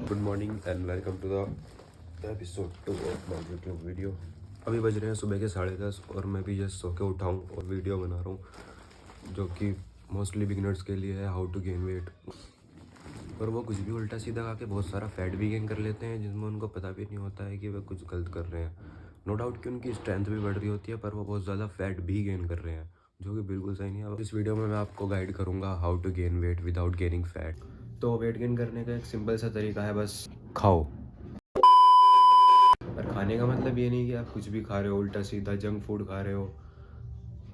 Good morning and welcome to the episode 2 of my YouTube video. अभी बज रहे हैं सुबह के 10:30 और मैं भी जस्ट सो के उठा हूँ और वीडियो बना रहा हूँ जो कि मोस्टली बिगनर्स के लिए है, हाउ टू गेन वेट। और वो कुछ भी उल्टा सीधा खा के बहुत सारा फैट भी गेन कर लेते हैं जिसमें उनको पता भी नहीं होता है कि वे कुछ गलत कर रहे हैं। नो डाउट कि उनकी स्ट्रेंथ भी बढ़ रही होती है पर वो बहुत ज़्यादा फैट भी गेन कर रहे हैं जो कि बिल्कुल सही नहीं है। अब इस वीडियो में मैं आपको गाइड करूँगा how to gain weight without gaining fat. तो वेट गेन करने का एक सिंपल सा तरीका है, बस खाओ। पर खाने का मतलब ये नहीं कि आप कुछ भी खा रहे हो, उल्टा सीधा जंक फूड खा रहे हो।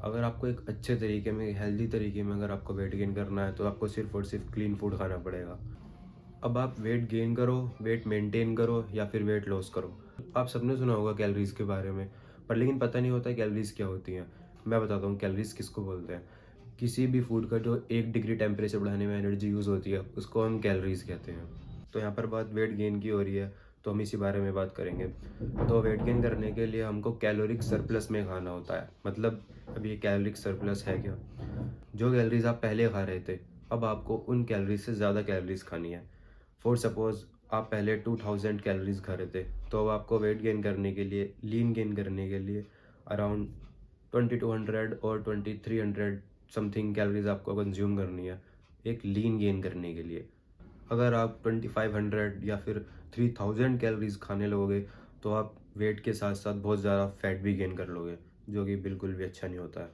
अगर आपको एक अच्छे तरीके में, हेल्दी तरीके में अगर आपको वेट गेन करना है तो आपको सिर्फ और सिर्फ क्लीन फूड खाना पड़ेगा। अब आप वेट गेन करो, वेट मेंटेन करो या फिर वेट लॉस करो, आप सबने सुना होगा कैलोरीज के बारे में, पर लेकिन पता नहीं होता कैलोरीज क्या होती हैं। मैं बताता हूँ कैलोरीज किसको बोलते हैं। किसी भी फूड का जो 1 डिग्री टेम्परेचर बढ़ाने में एनर्जी यूज़ होती है उसको हम कैलोरीज कहते हैं। तो यहाँ पर बात वेट गेन की हो रही है तो हम इसी बारे में बात करेंगे। तो वेट गेन करने के लिए हमको कैलोरिक सरप्लस में खाना होता है। मतलब अब ये कैलोरिक सरप्लस है क्या? जो कैलोरीज आप पहले खा रहे थे अब आपको उन कैलोरीज से ज़्यादा कैलोरीज खानी है। फॉर सपोज आप पहले 2000 कैलोरीज खा रहे थे तो अब आपको वेट गेन करने के लिए, लीन गेन करने के लिए अराउंड 2200 और 2300 समथिंग कैलोरीज आपको कंज्यूम करनी है एक लीन गेन करने के लिए। अगर आप 2500 या फिर 3000 कैलोरीज खाने लगोगे तो आप वेट के साथ साथ बहुत ज़्यादा फैट भी गेन कर लोगे जो कि बिल्कुल भी अच्छा नहीं होता है।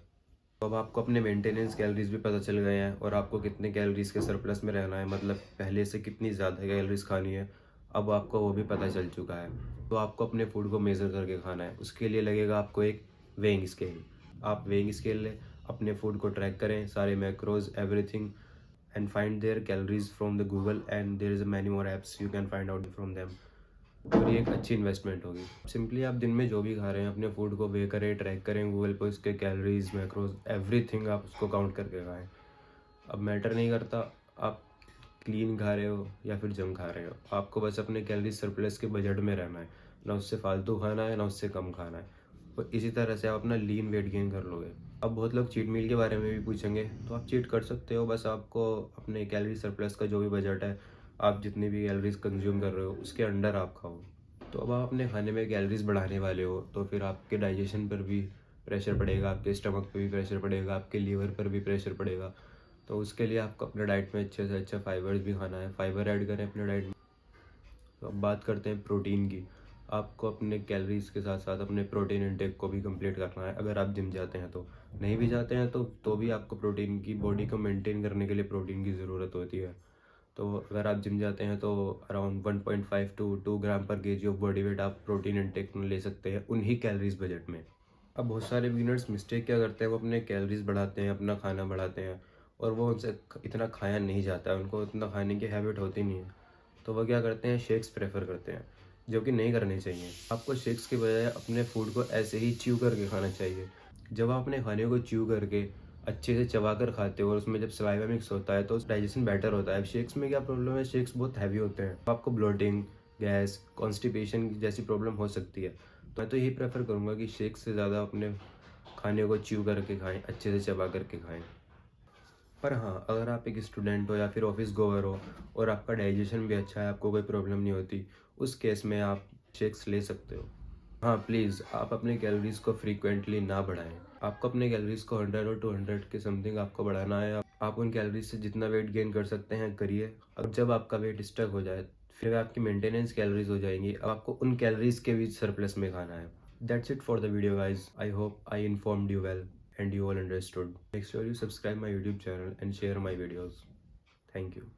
तो अब आपको अपने मेंटेनेंस कैलोरीज भी पता चल गए हैं और आपको कितने कैलोरीज के सरप्लस में रहना है, मतलब पहले से कितनी ज़्यादा कैलोरीज खानी है अब आपको वो भी पता चल चुका है। तो आपको अपने फूड को मेज़र करके खाना है। उसके लिए लगेगा आपको एक वेइंग स्केल। आप वेइंग स्केल लें, अपने फूड को ट्रैक करें, सारे macros everything, and find their calories from the Google, and there is a many more apps you can find out from them। और ये एक अच्छी इन्वेस्टमेंट होगी। सिंपली आप दिन में जो भी खा रहे हैं अपने फूड को वे करें, ट्रैक करें गूगल पर, उसके कैलोरीज मैक्रोज एवरीथिंग आप उसको काउंट करके खाएं। अब मैटर नहीं करता आप क्लीन खा रहे हो या फिर जंक खा रहे हो, आपको बस अपने कैलोरी सरप्लस के बजट में रहना है। ना उससे फालतू खाना है ना उससे कम खाना है। और इसी तरह से आप अपना लीन वेट गेन कर लोगे। अब बहुत लोग चीट मील के बारे में भी पूछेंगे तो आप चीट कर सकते हो, बस आपको अपने कैलोरी सरप्लस का जो भी बजट है, आप जितनी भी कैलोरीज कंज्यूम कर रहे हो उसके अंडर आप खाओ। तो अब आप अपने खाने में कैलोरीज बढ़ाने वाले हो तो फिर आपके डाइजेशन पर भी प्रेशर पड़ेगा, आपके स्टमक पर भी प्रेशर पड़ेगा, आपके लीवर पर भी प्रेशर पड़ेगा। तो उसके लिए आपको अपने डाइट में अच्छे से अच्छा फाइबर्स भी खाना है, फाइबर ऐड करें अपने डाइट में। तो अब बात करते हैं प्रोटीन की। आपको अपने कैलोरीज के साथ साथ अपने प्रोटीन इंटेक को भी कंप्लीट करना है। अगर आप जिम जाते हैं तो, नहीं भी जाते हैं तो भी आपको प्रोटीन की, बॉडी को मेंटेन करने के लिए प्रोटीन की ज़रूरत होती है। तो अगर आप जिम जाते हैं तो अराउंड 1.5 टू 2 ग्राम पर केजी ऑफ बॉडी वेट आप प्रोटीन इंटेक में ले सकते हैं उन्हीं कैलोरीज बजट में। अब बहुत सारे बिगिनर्स मिस्टेक क्या करते हैं, वो अपने कैलोरीज बढ़ाते हैं, अपना खाना बढ़ाते हैं और वो उनसे इतना खाया नहीं जाता है, उनको इतना खाने की हैबिट होती नहीं है। तो वो क्या करते हैं, शेक्स प्रेफर करते हैं जो कि नहीं करने चाहिए। आपको शेक्स के बजाय अपने फूड को ऐसे ही च्यू करके खाना चाहिए। जब आप अपने खाने को च्यू करके अच्छे से चबा कर खाते हो और उसमें जब सलाइवा मिक्स होता है तो डाइजेशन बेटर होता है। अब शेक्स में क्या प्रॉब्लम है, शेक्स बहुत हैवी होते हैं, आपको ब्लोटिंग, गैस, कॉन्स्टिपेशन जैसी प्रॉब्लम हो सकती है। तो मैं तो यही प्रेफर करूँगा कि शेक्स से ज़्यादा अपने खाने को च्यू करके खाएं, अच्छे से चबा करके खाएं। पर हाँ, अगर आप एक स्टूडेंट हो या फिर ऑफिस गोवर हो और आपका डाइजेशन भी अच्छा है, आपको कोई प्रॉब्लम नहीं होती, उस केस में आप शेक्स ले सकते हो। हाँ प्लीज़, आप अपने कैलोरीज को फ्रीक्वेंटली ना बढ़ाएं। आपको अपने कैलोरीज को 100 और 200 के समथिंग आपको बढ़ाना है। आप उन कैलोरीज से जितना वेट गेन कर सकते हैं करिए। अब जब आपका वेट स्टक हो जाए फिर आपकी मेंटेनेंस कैलोरीज हो जाएंगी, अब आपको उन कैलोरीज के भी सरप्लस में खाना है। That's it for the video guys. I hope I informed you well and you all understood. Make sure you subscribe my YouTube channel and share my videos. Thank you.